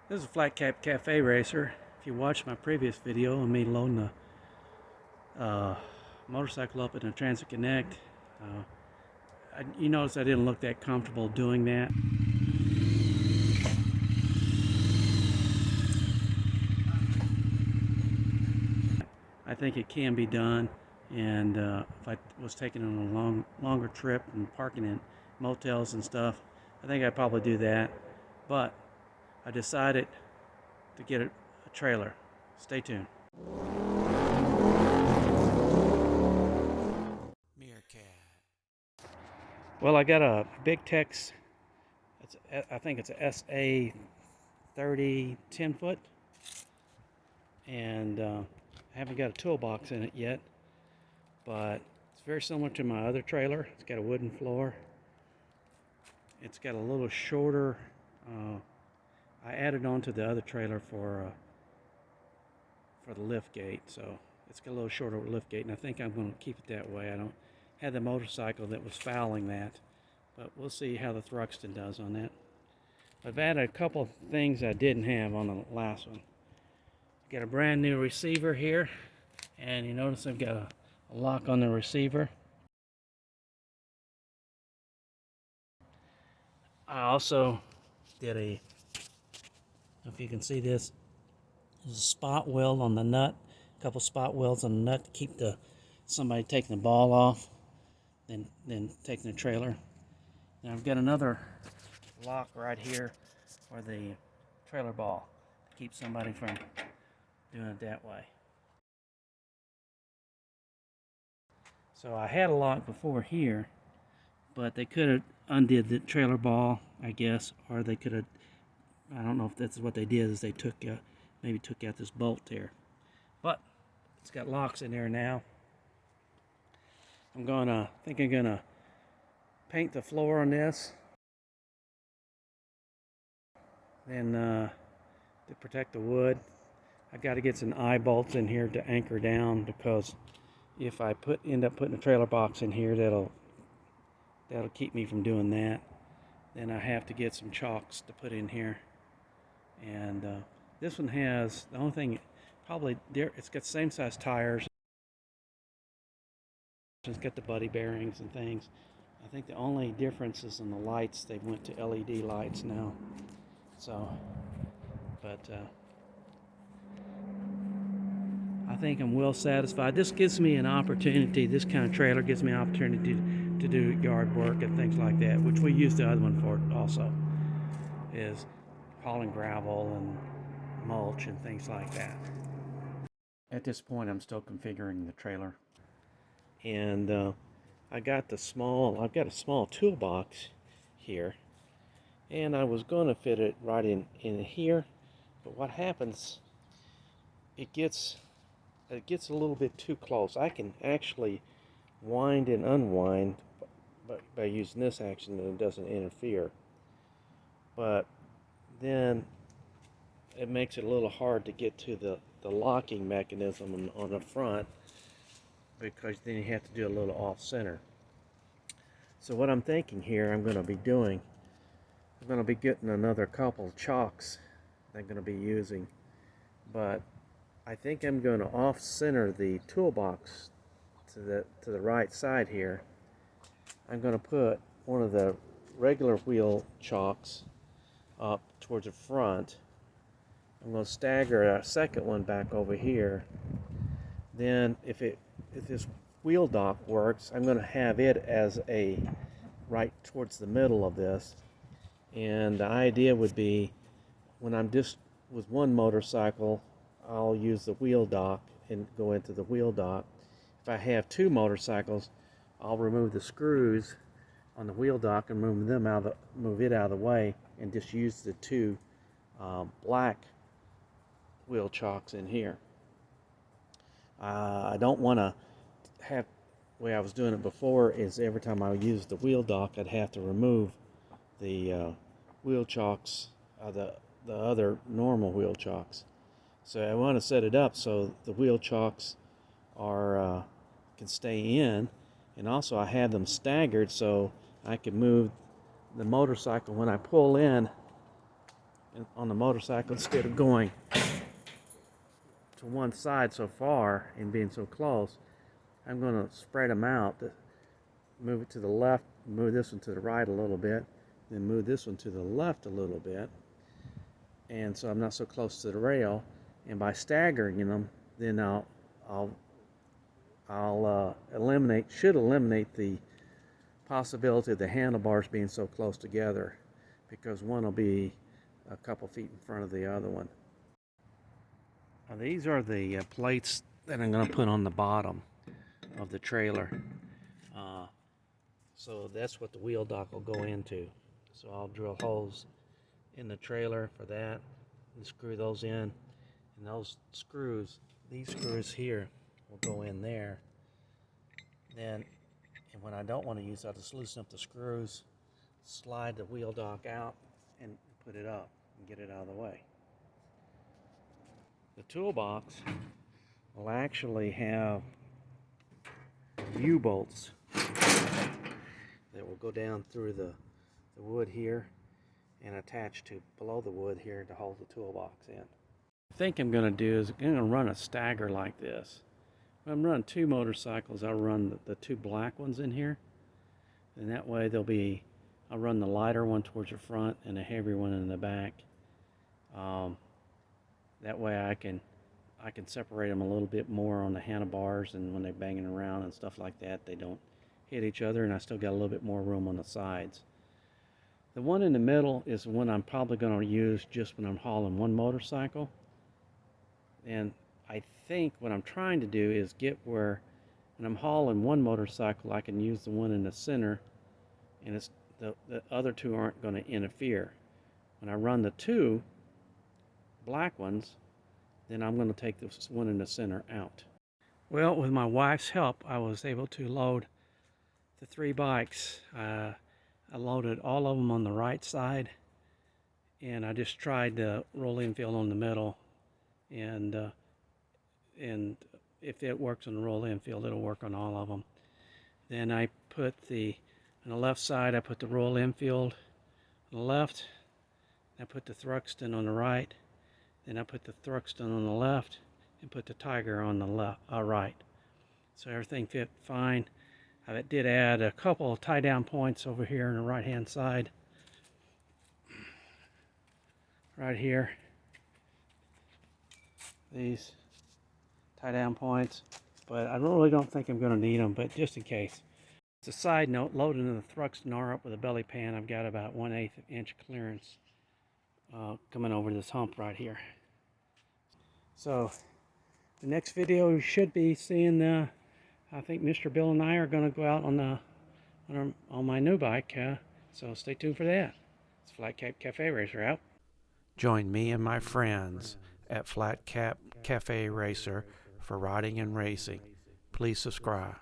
This is a Flat Cap Cafe Racer. If you watched my previous video on me loading the motorcycle up in a Transit Connect, you notice I didn't look that comfortable doing that. I think it can be done, and if I was taking it on a longer trip and parking in motels and stuff, I think I'd probably do that. But I decided to get a trailer. Stay tuned. Meerkat. Well, I got a Big Tex. I think it's a SA 30 10 foot, and I haven't got a toolbox in it yet, but it's very similar to my other trailer. It's got a wooden floor. It's got a little shorter. I added on to the other trailer for the lift gate, so it's got a little shorter lift gate, and I think I'm going to keep it that way. I don't have the motorcycle that was fouling that, but we'll see how the Thruxton does on that. I've added a couple things I didn't have on the last one. Got a brand new receiver here, and you notice I've got a lock on the receiver. I also did if you can see this, there's a spot weld on the nut, a couple spot welds on the nut to keep somebody taking the ball off, then taking the trailer. And I've got another lock right here for the trailer ball to keep somebody from doing it that way. So I had a lock before here, but they could have undid the trailer ball, I guess, or they could have, I don't know if that's what they did, is they maybe took out this bolt there. But it's got locks in there now. I think I'm gonna paint the floor on this, then to protect the wood. I got to get some eye bolts in here to anchor down, because if I end up putting a trailer box in here, that'll keep me from doing that. Then I have to get some chocks to put in here. And this one has, the only thing, it's got the same size tires. It's got the buddy bearings and things. I think the only difference is in the lights. They went to LED lights now. So, but I think I'm well satisfied. This gives me an opportunity, this kind of trailer gives me an opportunity to do yard work and things like that, which we use the other one for also, is hauling gravel and mulch and things like that. At this point, I'm still configuring the trailer. And I've got a small toolbox here, and I was going to fit it right in here, but what happens, it gets a little bit too close. I can actually wind and unwind by using this action, and it doesn't interfere, but then it makes it a little hard to get to the locking mechanism on the front, because then you have to do a little off center. So what I'm thinking here, I'm going to be getting another couple chocks I'm going to be using, but I think I'm going to off center the toolbox to the right side here. I'm going to put one of the regular wheel chocks up towards the front. I'm going to stagger a second one back over here. Then if this wheel dock works, I'm going to have it as a right towards the middle of this. And the idea would be, when I'm just with one motorcycle, I'll use the wheel dock and go into the wheel dock. If I have two motorcycles, I'll remove the screws on the wheel dock and move it out of the way, and just use the two black wheel chocks in here. I don't want to have, the way I was doing it before is every time I use the wheel dock, I'd have to remove the wheel chocks, the other normal wheel chocks. So I want to set it up so the wheel chocks can stay in, and also I have them staggered so I can move the motorcycle when I pull in on the motorcycle instead of going to one side so far and being so close. I'm going to spread them out, move it to the left, move this one to the right a little bit, then move this one to the left a little bit, and so I'm not so close to the rail. And by staggering them, then I'll should eliminate the possibility of the handlebars being so close together, because one will be a couple feet in front of the other one. Now these are the plates that I'm going to put on the bottom of the trailer. So that's what the wheel dock will go into. So I'll drill holes in the trailer for that and screw those in. And those screws, these screws here, will go in there. Then, and when I don't want to use, I'll just loosen up the screws, slide the wheel dock out, and put it up and get it out of the way. The toolbox will actually have U-bolts that will go down through the wood here and attach to below the wood here to hold the toolbox in. I think I'm going to do is I'm going to run a stagger like this. If I'm running two motorcycles, I'll run the two black ones in here, and that way I'll run the lighter one towards the front and the heavier one in the back. That way I can separate them a little bit more on the handlebars, and when they're banging around and stuff like that, they don't hit each other, and I still got a little bit more room on the sides. The one in the middle is the one I'm probably going to use just when I'm hauling one motorcycle. And I think what I'm trying to do is get where when I'm hauling one motorcycle, I can use the one in the center, and the other two aren't going to interfere. When I run the two black ones, then I'm going to take this one in the center out. Well, with my wife's help, I was able to load the 3 bikes. I loaded all of them on the right side, and I just tried the roll infield on the middle, and if it works on the roll infield, it'll work on all of them. Then I put on the left side, I put the roll infield on the left, I put the Thruxton on the right, then I put the Thruxton on the left, and put the Tiger on the right. So everything fit fine. I did add a couple of tie-down points over here on the right-hand side. Right here. These tie-down points. But I really don't think I'm going to need them, but just in case. As a side note, loading the Thruxton R up with a belly pan, I've got about 1/8 inch clearance coming over this hump right here. So, the next video you should be seeing I think Mr. Bill and I are going to go out on my new bike, so stay tuned for that. It's Flat Cap Cafe Racer out. Join me and my friends at Flat Cap Cafe Racer for riding and racing. Please subscribe.